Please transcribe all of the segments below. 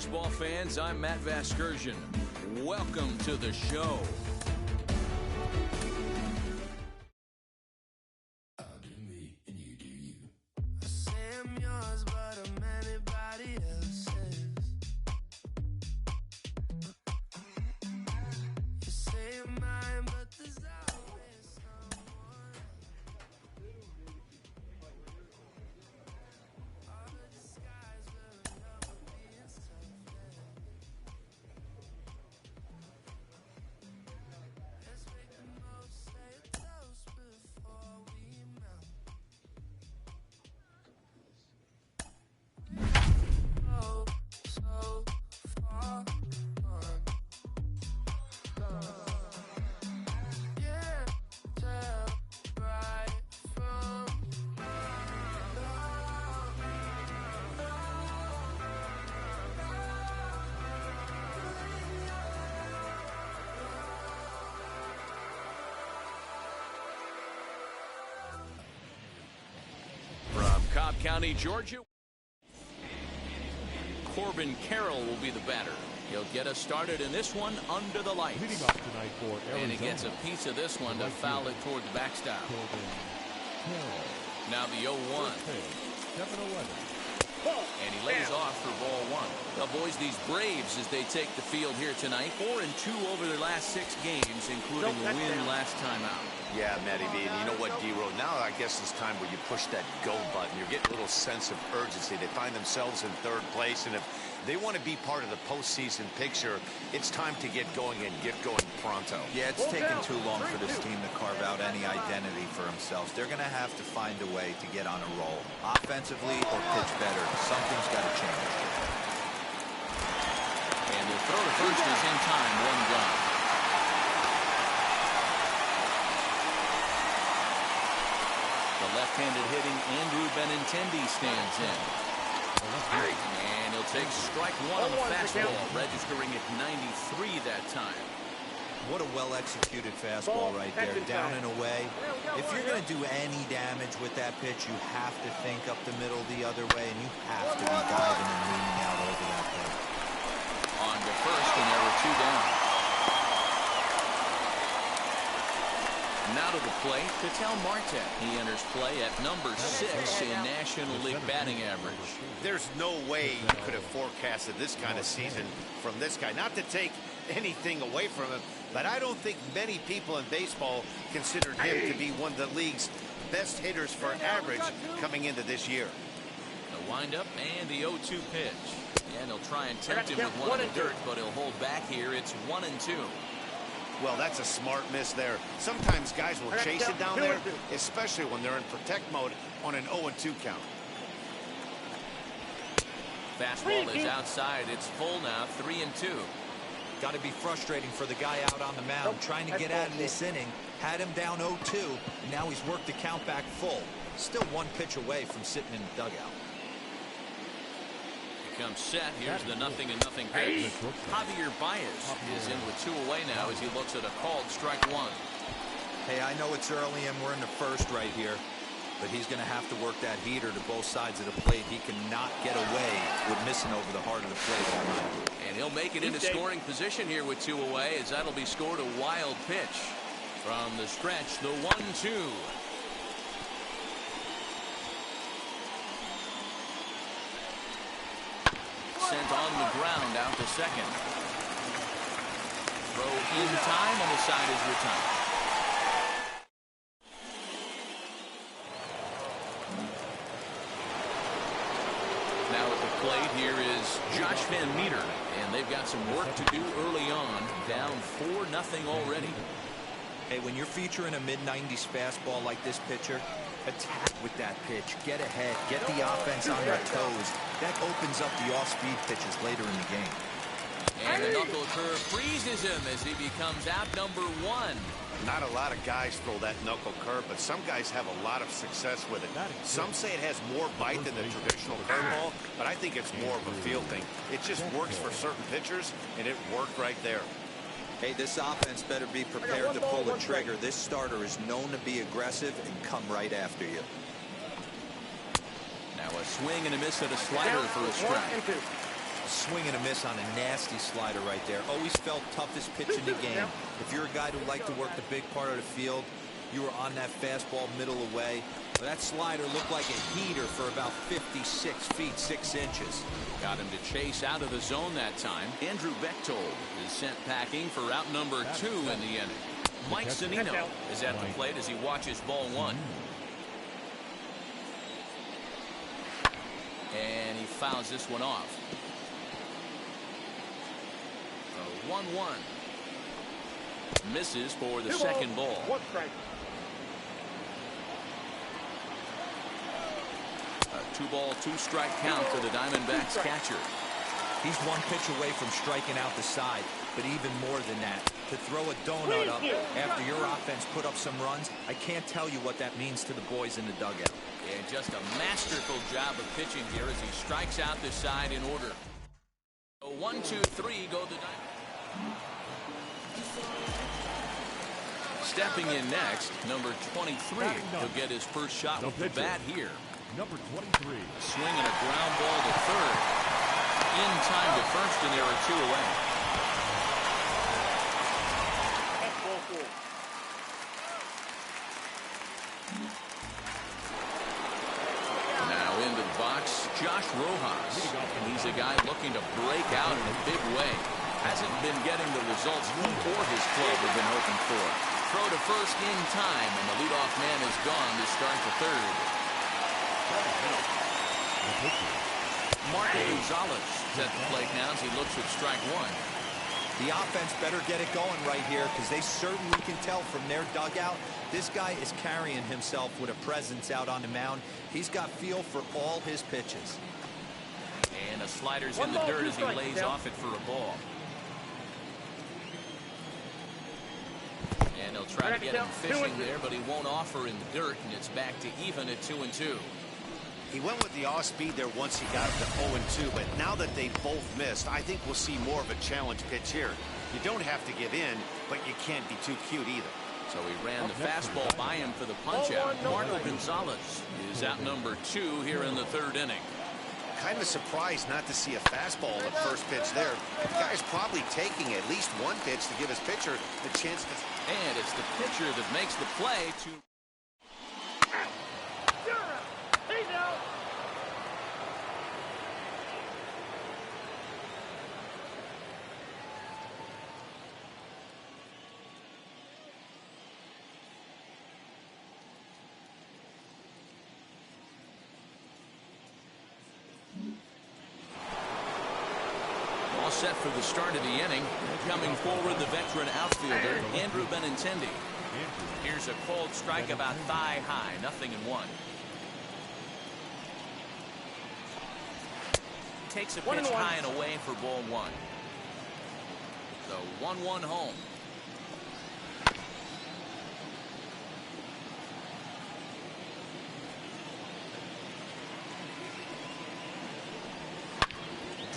baseball fans, I'm Matt Vasgersian. Welcome to the show. Cobb County, Georgia. Corbin Carroll will be the batter. He'll get us started in this one under the lights. Leading off tonight for Arizona. And he gets a piece of this one to foul it toward the backstop. Now the 0-1. 7-11. And he lays off for ball one. Well, boys, these Braves, as they take the field here tonight, 4-2 over their last 6 games, including a win last time out. Yeah, Matty B, and you know what, D-Row, now I guess it's time where you push that go button. You're getting a little sense of urgency. They find themselves in 3rd place, and if they want to be part of the postseason picture, it's time to get going and get going pronto. Yeah, it's taken too long for this team to carve out any identity for themselves. They're going to have to find a way to get on a roll, offensively or pitch better. Something's got to change. And the throw to first is in time, 1 gone. The left-handed hitting Andrew Benintendi stands in. And he'll take strike 1 on the fastball, registering at 93 that time. What a well-executed fastball right there, down and away. If you're going to do any damage with that pitch, you have to think up the middle the other way, and you have to be diving and leaning out over that pitch. On to first, and there were 2 down. Now to the plate, Ketel Marte. He enters play at number 6 in National League batting average. There's no way you could have forecasted this kind of season from this guy. Not to take anything away from him, but I don't think many people in baseball considered him to be one of the league's best hitters for average coming into this year. The windup and the 0-2 pitch. And he'll try and tempt him with one in the dirt, but he'll hold back here. It's 1-2. Well, that's a smart miss there. Sometimes guys will chase it down there, especially when they're in protect mode on an 0-2 count. Fastball is outside. It's full now, 3-2. Got to be frustrating for the guy out on the mound, trying to get out of this inning. Had him down 0-2, and now he's worked the count back full. Still 1 pitch away from sitting in the dugout. Comes set. Here's the 0-0 pitch. Javier Baez is in with 2 away now as he looks at a called strike 1. Hey, I know it's early and we're in the 1st right here, but he's going to have to work that heater to both sides of the plate. He cannot get away with missing over the heart of the plate all night. And he'll make it into scoring position here with 2 away, as that'll be scored a wild pitch. From the stretch, the 1-2. Sent on the ground out to second. Throw in time, and the side is retired. Now at the plate here is Josh Van Meter, and they've got some work to do early on. Down 4-0 already. Hey, when you're featuring a mid-90s fastball like this pitcher, attack with that pitch, get ahead, get the offense on their toes. That opens up the off-speed pitches later in the game. And the knuckle curve freezes him as he becomes out number 1. Not a lot of guys throw that knuckle curve, but some guys have a lot of success with it. Some say it has more bite than the traditional curveball, but I think it's more of a feel thing. It just works for certain pitchers, and it worked right there. Hey, this offense better be prepared to pull the trigger. This starter is known to be aggressive and come right after you. Now a swing and a miss at a slider for a strike. Swing and a miss on a nasty slider right there. Always felt toughest pitch in the game. If you're a guy who liked to work the big part of the field, you were on that fastball middle away. That slider looked like a heater for about 56 feet 6 inches. Got him to chase out of the zone that time. Andrew Bechtold is sent packing for out number 2 in the inning. Mike Zunino is at the plate as he watches ball 1. And he fouls this one off. 1-1. Misses for the second ball. 1 strike. A 2-ball, 2-strike count for the Diamondbacks catcher. He's 1 pitch away from striking out the side, but even more than that, to throw a donut up after your offense put up some runs, I can't tell you what that means to the boys in the dugout. And just a masterful job of pitching here as he strikes out the side in order. So 1, 2, 3 go the Diamondbacks. Stepping in next, number 23. He'll get his first shot with the bat here. Number 23. Swing and a ground ball to third. In time to first, and there are 2 away. That's ball 4. Now into the box, Josh Rojas. And he's a guy looking to break out in a big way. Hasn't been getting the results he or his club have been hoping for. Throw to first in time, and the leadoff man is gone to start the third. Marco Gonzalez is at the plate now as he looks at strike 1. The offense better get it going right here because they certainly can tell from their dugout this guy is carrying himself with a presence out on the mound. He's got feel for all his pitches. And a slider's in the dirt as he lays off it for a ball. And they'll try to get him fishing there, but he won't offer in the dirt, and it's back to even at 2-2. He went with the off speed there once he got to 0-2, but now that they both missed, I think we'll see more of a challenge pitch here. You don't have to give in, but you can't be too cute either. So he ran the fastball by him for the punch-out. Marco Gonzalez is out number 2 here in the third inning. Kind of surprised not to see a fastball at first pitch there. The guy's probably taking at least 1 pitch to give his pitcher the chance to... And it's the pitcher that makes the play to... He's out. All set for the start of the inning. Coming forward, the veteran outfielder, Andrew Benintendi. Here's a cold strike about thigh high, 0-1. Takes a pitch high and away for ball 1. So 1-1 home.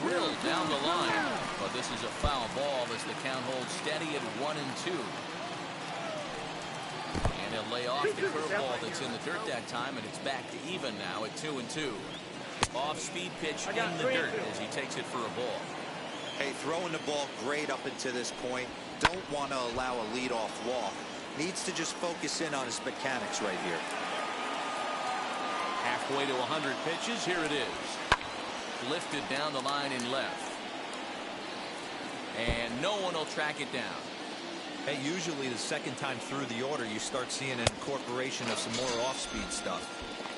Drilled down the line, but this is a foul ball as the count holds steady at 1-2. And he'll lay off the curveball that's in the dirt that time, and it's back to even now at 2-2. Off-speed pitch in the dirt as he takes it for a ball. Hey, throwing the ball great up until this point. Don't want to allow a leadoff walk. Needs to just focus in on his mechanics right here. Halfway to 100 pitches, here it is. Lifted down the line in left. And no one will track it down. Hey, usually the second time through the order, you start seeing an incorporation of some more off-speed stuff.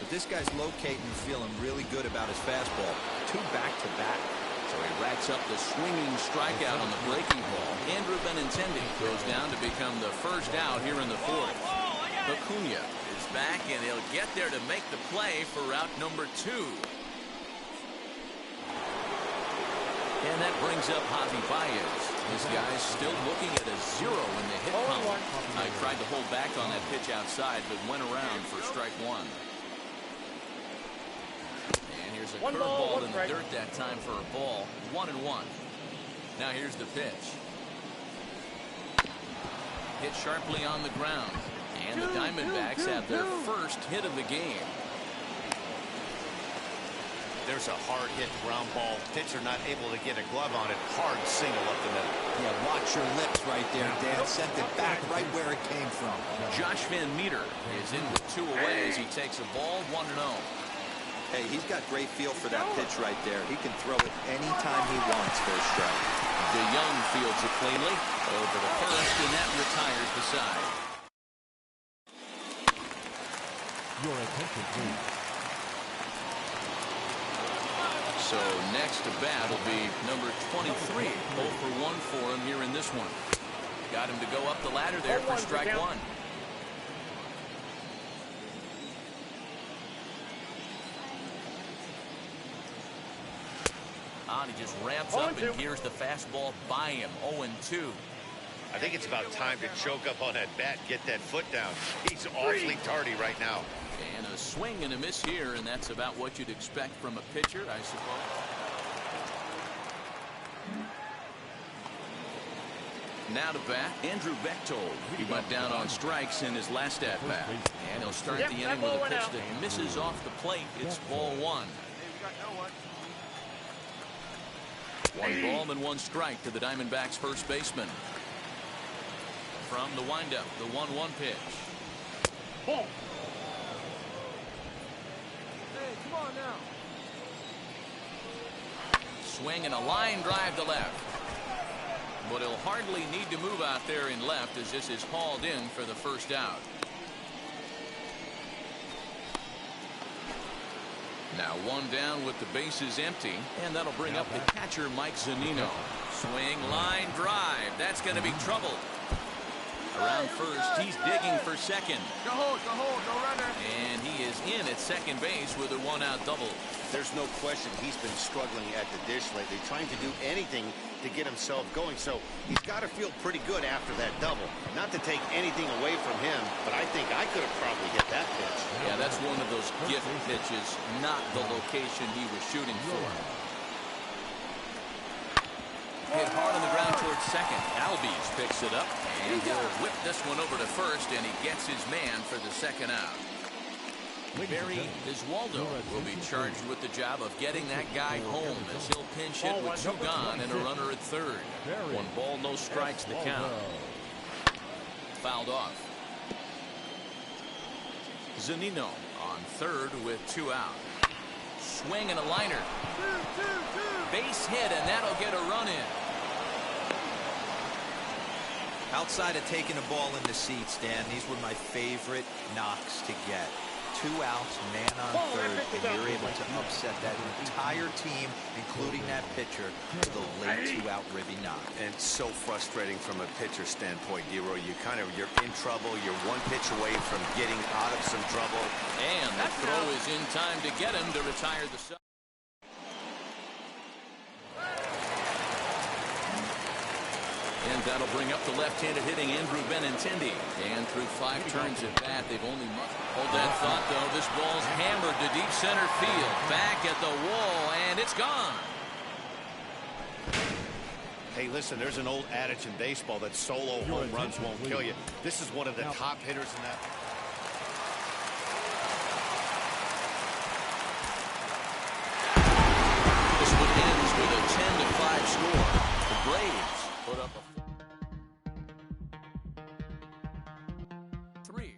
But this guy's locating and feeling really good about his fastball. 2 back-to-back. So he racks up the swinging strikeout on the breaking ball. Andrew Benintendi goes down to become the first out here in the 4th. Acuna is back, and he'll get there to make the play for route number 2. And that brings up Javi Baez. This guy's still looking at a 0 in the hit column. I tried to hold back on that pitch outside, but went around for strike 1. And here's a curveball in the dirt that time for a ball. 1-1. Now here's the pitch. Hit sharply on the ground. And the Diamondbacks have their first hit of the game. There's a hard hit ground ball. Pitcher not able to get a glove on it. Hard single up the middle. Yeah, watch your lips right there, Dan. Sent it back right where it came from. Josh Van Meter is in with 2 away as he takes a ball 1-0. Hey, he's got great feel for that pitch right there. He can throw it anytime he wants for a strike. DeYoung fields it cleanly over the first, and that retires the side. Your attention, please. So next to bat will be number 23. 0 for 1 for him here in this one. Got him to go up the ladder there for strike 1. He just ramps up and gears the fastball by him. 0-2. I think it's about time to choke up on that bat, get that foot down. He's awfully tardy right now. And a swing and a miss here, and that's about what you'd expect from a pitcher, I suppose. Now to bat, Andrew Bechtold. He went down on strikes in his last at-bat. And he'll start the inning with a pitch that misses off the plate. It's ball 1. 1 ball and 1 strike to the Diamondbacks' first baseman. From the windup, the 1-1 pitch. Ball. Hey, come on now. Swing and a line drive to left. But he'll hardly need to move out there in left as this is hauled in for the first out. Now 1 down with the bases empty, and that'll bring up the catcher Mike Zunino. Swing, line drive. That's going to be trouble. Around first, he's digging for second. No runner. And he is in at second base with a 1-out double. There's no question he's been struggling at the dish lately, trying to do anything to get himself going. So he's got to feel pretty good after that double. Not to take anything away from him, but I think I could have probably hit that pitch. Yeah, that's one of those gift pitches, not the location he was shooting for. Hit hard on the ground towards second. Albies picks it up, and he'll whip this one over to first, and he gets his man for the second out. Barry Iswaldo will be charged with the job of getting that guy home as he'll pinch hit with 2 gone and a runner at third. 1 ball, no strikes the count. Fouled off. Zunino on third with 2 out. Swing and a liner. Base hit, and that'll get a run in. Outside of taking a ball in the seats, Dan, these were my favorite knocks to get. 2 outs, man on third, and you're able to upset that entire team, including that pitcher, with a late 2-out ribby knock. And so frustrating from a pitcher standpoint, Dero. You're in trouble. You're 1 pitch away from getting out of some trouble. And the throw is in time to get him to retire the side. And that'll bring up the left-handed hitting Andrew Benintendi. And through 5 turns at bat, they've only hold that thought, though. This ball's hammered to deep center field. Back at the wall, and it's gone. Hey, listen, there's an old adage in baseball that solo home runs won't kill you. This is one of the top hitters in that. This one ends with a 10-5 score. The Braves put up a 3.